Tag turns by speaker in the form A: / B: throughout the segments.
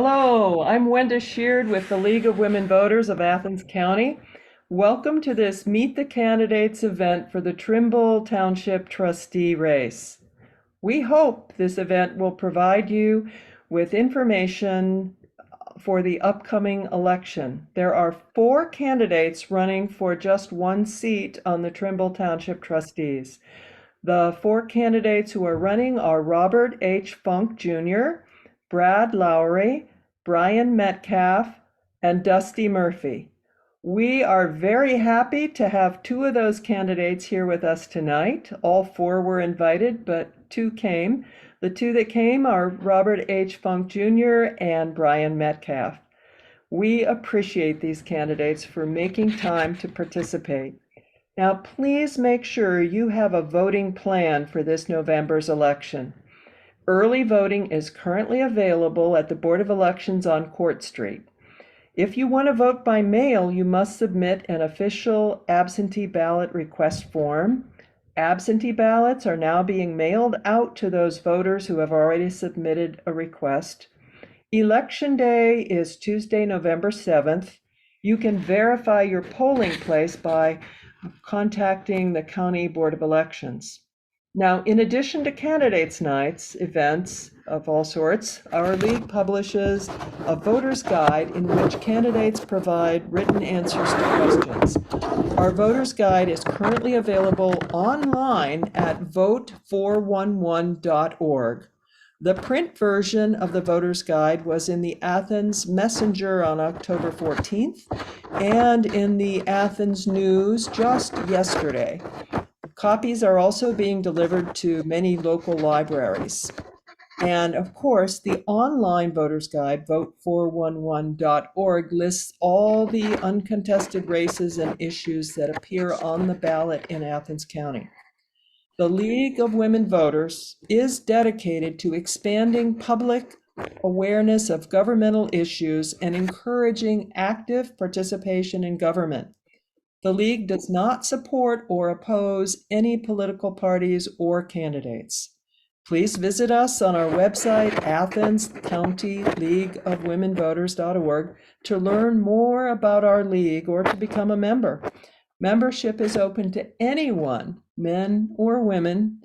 A: Hello, I'm Wenda Sheard with the League of Women Voters of Athens County. Welcome to this Meet the Candidates event for the Trimble Township Trustee race. We hope this event will provide you with information for the upcoming election. There are 4 candidates running for just one seat on the Trimble Township Trustees. The 4 candidates who are running are Robert H. Funk Jr., Brad Lowry, Brian Metcalf, and Dusty Murphy. We are very happy to have 2 of those candidates here with us tonight. All 4 were invited, but 2 came. The 2 that came are Robert H. Funk Jr. and Brian Metcalf. We appreciate these candidates for making time to participate. Now, please make sure you have a voting plan for this November's election. Early voting is currently available at the Board of Elections on Court Street. If you want to vote by mail, you must submit an official absentee ballot request form. Absentee ballots are now being mailed out to those voters who have already submitted a request. Election Day is Tuesday, November 7th. You can verify your polling place by contacting the County Board of Elections. Now, in addition to candidates' nights, events of all sorts, our league publishes a voter's guide in which candidates provide written answers to questions. Our voter's guide is currently available online at vote411.org. The print version of the voter's guide was in the Athens Messenger on October 14th and in the Athens News just yesterday. Copies are also being delivered to many local libraries. And of course, the online voter's guide, vote411.org, lists all the uncontested races and issues that appear on the ballot in Athens County. The League of Women Voters is dedicated to expanding public awareness of governmental issues and encouraging active participation in government. The League does not support or oppose any political parties or candidates. Please visit us on our website, Athens County League of Women Voters.org, to learn more about our league or to become a member. Membership is open to anyone, men or women,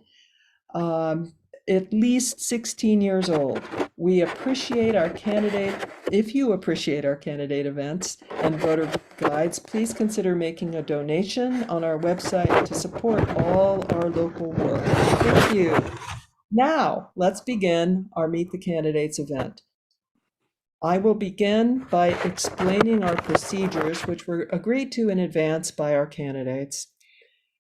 A: at least 16 years old. We appreciate our candidate. If you appreciate our candidate events and voter guides, please consider making a donation on our website to support all our local work. Thank you. Now, let's begin our Meet the Candidates event. I will begin by explaining our procedures, which were agreed to in advance by our candidates.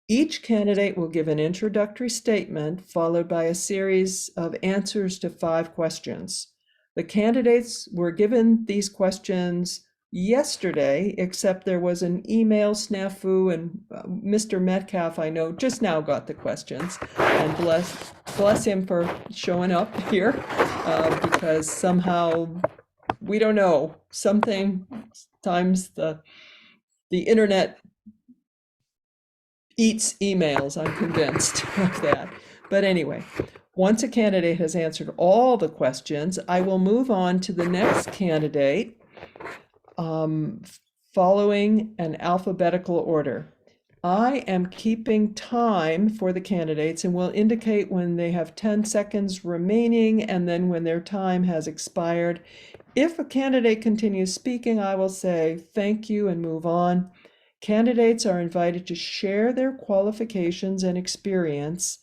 A: Each candidate will give an introductory statement followed by a series of answers to 5 questions. The candidates were given these questions yesterday, except there was an email snafu, and Mr. Metcalf, I know, just now got the questions. And bless him for showing up here, because somehow, we don't know, sometimes the internet eats emails, I'm convinced of that. But anyway, once a candidate has answered all the questions, I will move on to the next candidate, following an alphabetical order. I am keeping time for the candidates and will indicate when they have 10 seconds remaining and then when their time has expired. If a candidate continues speaking, I will say thank you and move on. Candidates are invited to share their qualifications and experience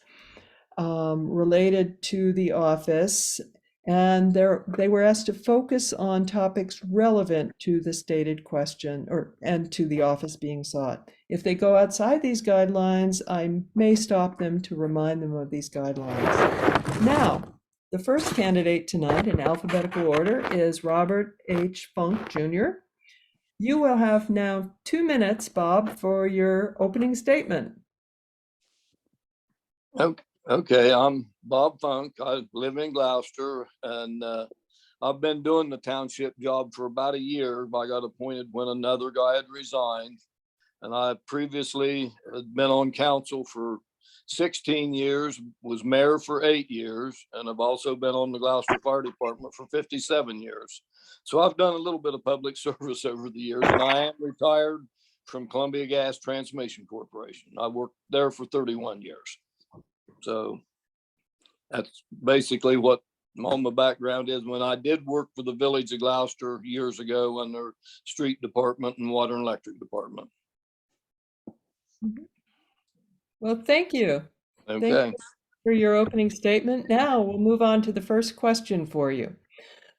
A: related to the office, and they were asked to focus on topics relevant to the stated question and to the office being sought. If they go outside these guidelines, I may stop them to remind them of these guidelines. Now, the first candidate tonight in alphabetical order is Robert H. Funk Jr. You will have now 2 minutes, Bob, for your opening statement.
B: Okay, I'm Bob Funk. I live in Gloucester, and I've been doing the township job for about a year. I got appointed when another guy had resigned, and I previously had been on council for 16 years, was mayor for 8 years, and I've also been on the Gloucester Fire Department for 57 years. So I've done a little bit of public service over the years, and I am retired from Columbia Gas Transmission Corporation. I worked there for 31 years. So that's basically what all my background is. When I did work for the Village of Gloucester years ago in their street department and water and electric department.
A: Well, thank you. Thank
B: Okay.
A: you for your opening statement. Now we'll move on to the first question for you.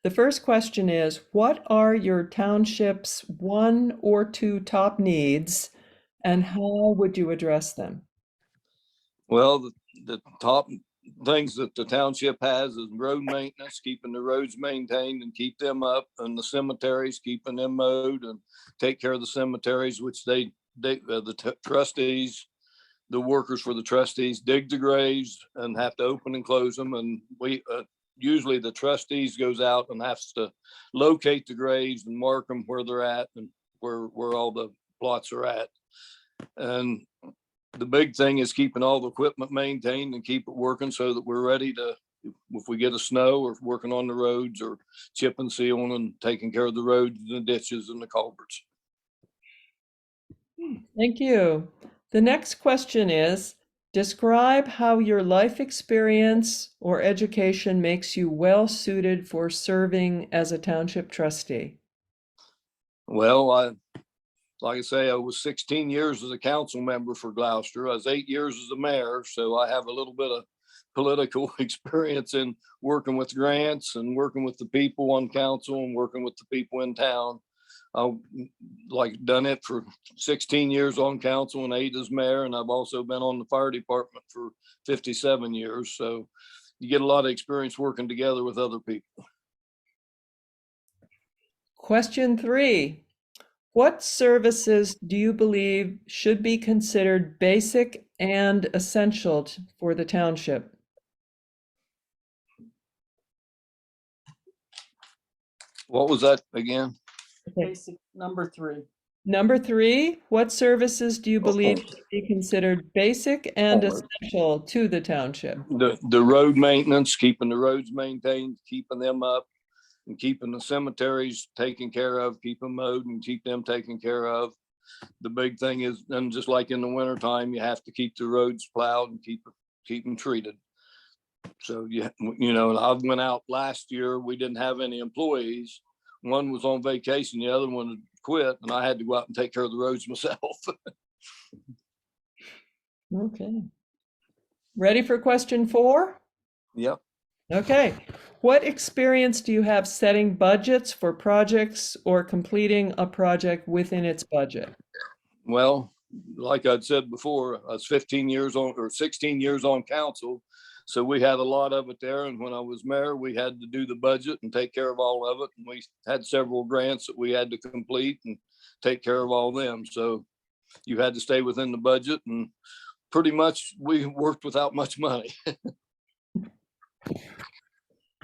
A: The first question is, what are your township's 1 or 2 top needs, and how would you address them?
B: Well, the top things that the township has is road maintenance, keeping the roads maintained and keep them up, and the cemeteries, keeping them mowed and take care of the cemeteries, which the trustees, the workers for the trustees dig the graves and have to open and close them. And we usually the trustees goes out and has to locate the graves and mark them where they're at and where all the plots are at. And the big thing is keeping all the equipment maintained and keep it working so that we're ready to, if we get a snow or working on the roads or chipping, sealing and taking care of the roads and the ditches and the culverts.
A: Thank you. The next question is, describe how your life experience or education makes you well suited for serving as a township trustee.
B: Well, like I say, I was 16 years as a council member for Gloucester. I was 8 years as a mayor, so I have a little bit of political experience in working with grants and working with the people on council and working with the people in town. I've done it for 16 years on council and 8 as mayor, and I've also been on the fire department for 57 years. So you get a lot of experience working together with other people.
A: Question 3. What services do you believe should be considered basic and essential for the township?
B: What was that again?
C: Basic, number 3.
A: Number 3, what services do you believe should be considered basic and essential to the township?
B: The road maintenance, keeping the roads maintained, keeping them up, and keeping the cemeteries taken care of, keep them mowed and keep them taken care of. The big thing is, and just like in the wintertime, you have to keep the roads plowed and keep them treated. So you know, I went out last year, we didn't have any employees. One was on vacation, the other one had quit, and I had to go out and take care of the roads myself.
A: Okay. Ready for question 4?
B: Yep.
A: Okay. What experience do you have setting budgets for projects or completing a project within its budget?
B: Well, like I'd said before, I was 15 years on or 16 years on council. So we had a lot of it there. And when I was mayor, we had to do the budget and take care of all of it. And we had several grants that we had to complete and take care of all them. So you had to stay within the budget, and pretty much we worked without much money.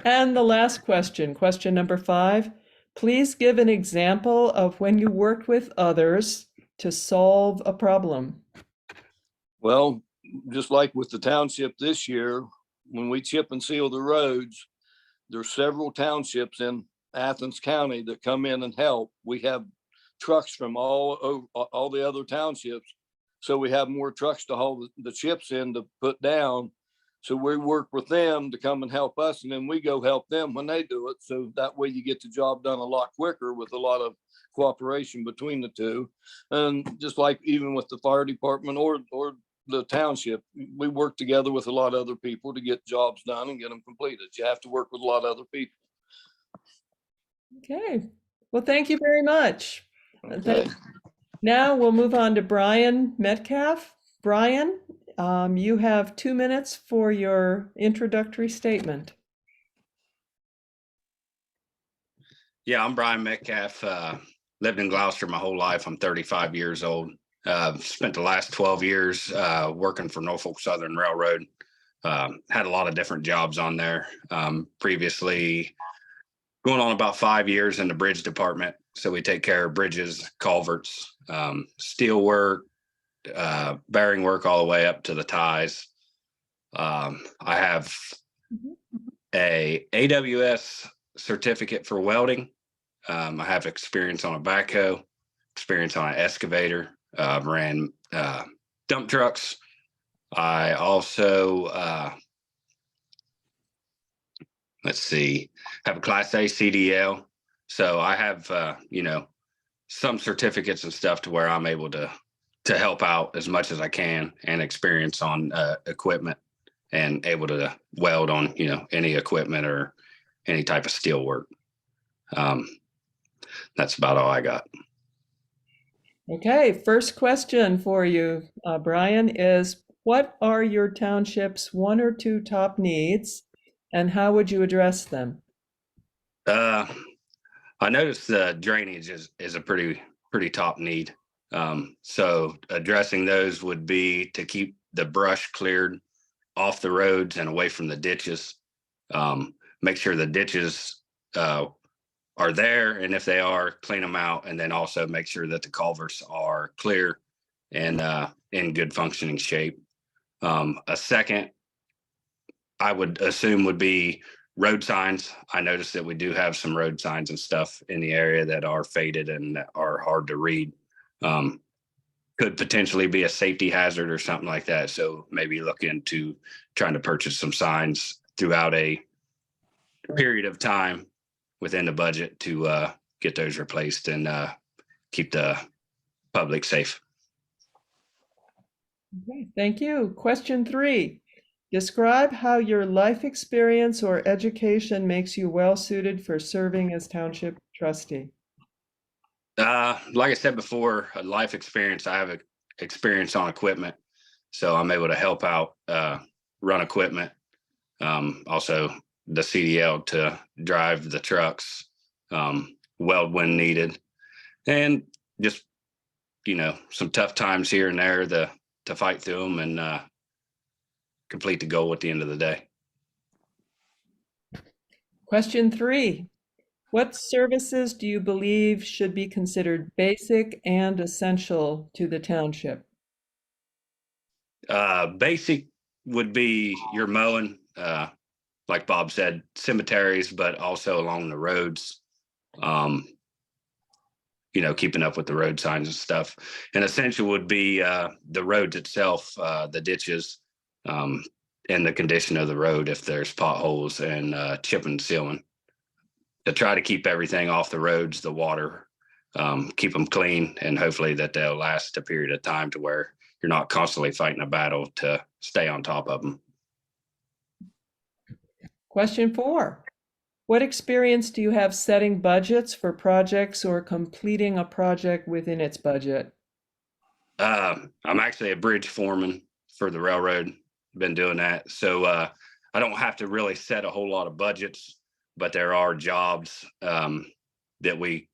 A: And the last question, question number 5. Please give an example of when you worked with others to solve a problem.
B: Well, just like with the township this year, when we chip and seal the roads, there's several townships in Athens County that come in and help. We have trucks from all the other townships. So we have more trucks to haul the chips in to put down. So we work with them to come and help us, and then we go help them when they do it. So that way you get the job done a lot quicker with a lot of cooperation between the two. And just like even with the fire department or the township, we work together with a lot of other people to get jobs done and get them completed. You have to work with a lot of other people.
A: Okay. Well, thank you very much.
B: Okay.
A: Now we'll move on to Brian Metcalf. Brian, you have 2 minutes for your introductory statement.
D: Yeah, I'm Brian Metcalf. Lived in Gloucester my whole life. I'm 35 years old. Spent the last 12 years working for Norfolk Southern Railroad. Had a lot of different jobs on there. Previously, going on about 5 years in the bridge department. So we take care of bridges, culverts, steel work, bearing work all the way up to the ties. I have a AWS certificate for welding. I have experience on a backhoe, experience on an excavator. I've ran dump trucks. I also, have a Class A CDL. So I have, some certificates and stuff to where I'm able to help out as much as I can, and experience on equipment, and able to weld on, any equipment or any type of steel work. That's about all I got.
A: Okay, first question for you, Brian, is what are your township's 1 or 2 top needs, and how would you address them?
D: I noticed the drainage is a pretty top need. So addressing those would be to keep the brush cleared off the roads and away from the ditches. Make sure the ditches are there, and if they are, clean them out, and then also make sure that the culverts are clear and in good functioning shape. A second, I would assume, would be road signs. I noticed that we do have some road signs and stuff in the area that are faded and are hard to read. Could potentially be a safety hazard or something like that. So maybe look into trying to purchase some signs throughout a period of time within the budget to get those replaced and keep the public safe.
A: Okay, thank you. Question 3. Describe how your life experience or education makes you well suited for serving as township trustee.
D: Like I said before, a life experience. I have experience on equipment, so I'm able to help out run equipment. Also, the CDL to drive the trucks, weld when needed, and just some tough times here and there to fight through them and complete the goal at the end of the day.
A: Question 3. What services do you believe should be considered basic and essential to the township?
D: Basic would be your mowing, like Bob said, cemeteries, but also along the roads. Keeping up with the road signs and stuff. And essential would be the roads itself, the ditches, and the condition of the road if there's potholes, and chip and sealing. To try to keep everything off the roads, the water, keep them clean, and hopefully that they'll last a period of time to where you're not constantly fighting a battle to stay on top of them.
A: Question 4. What experience do you have setting budgets for projects or completing a project within its budget?
D: I'm actually a bridge foreman for the railroad. Been doing that. So I don't have to really set a whole lot of budgets, but there are jobs that we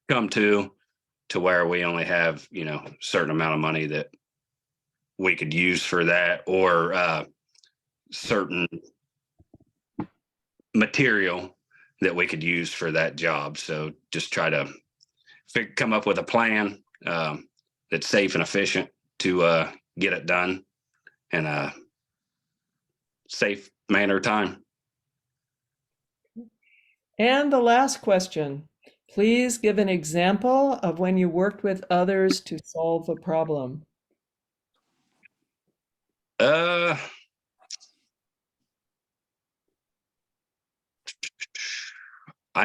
D: come to where we only have, certain amount of money that we could use for that, or certain material that we could use for that job. So just try to come up with a plan that's safe and efficient to get it done in a safe manner of time.
A: And the last question, please give an example of when you worked with others to solve a problem.
D: I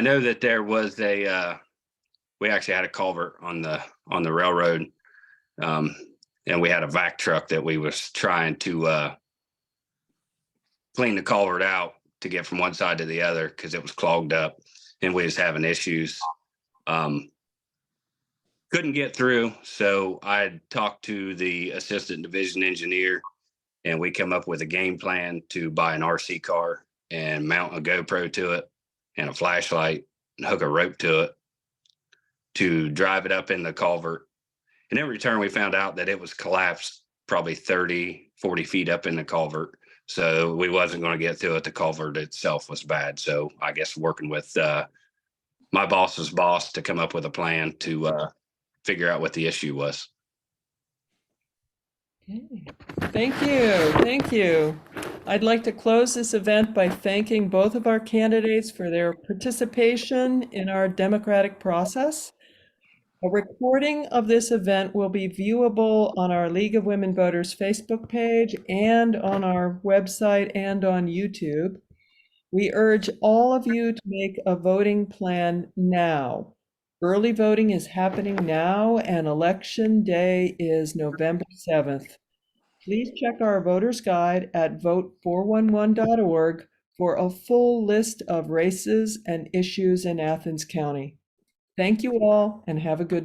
D: know that there was we actually had a culvert on the railroad, and we had a vac truck that we was trying to clean the culvert out to get from one side to the other because it was clogged up, and we was having issues. Couldn't get through, so I talked to the assistant division engineer, and we come up with a game plan to buy an RC car and mount a GoPro to it and a flashlight and hook a rope to it to drive it up in the culvert. And in return, we found out that it was collapsed probably 30, 40 feet up in the culvert. So we wasn't going to get through it. The culvert itself was bad. So I guess working with my boss's boss to come up with a plan to figure out what the issue was.
A: Okay. Thank you. Thank you. I'd like to close this event by thanking both of our candidates for their participation in our democratic process. A recording of this event will be viewable on our League of Women Voters Facebook page and on our website and on YouTube. We urge all of you to make a voting plan now. Early voting is happening now, and Election Day is November 7th. Please check our voter's guide at vote411.org for a full list of races and issues in Athens County. Thank you all and have a good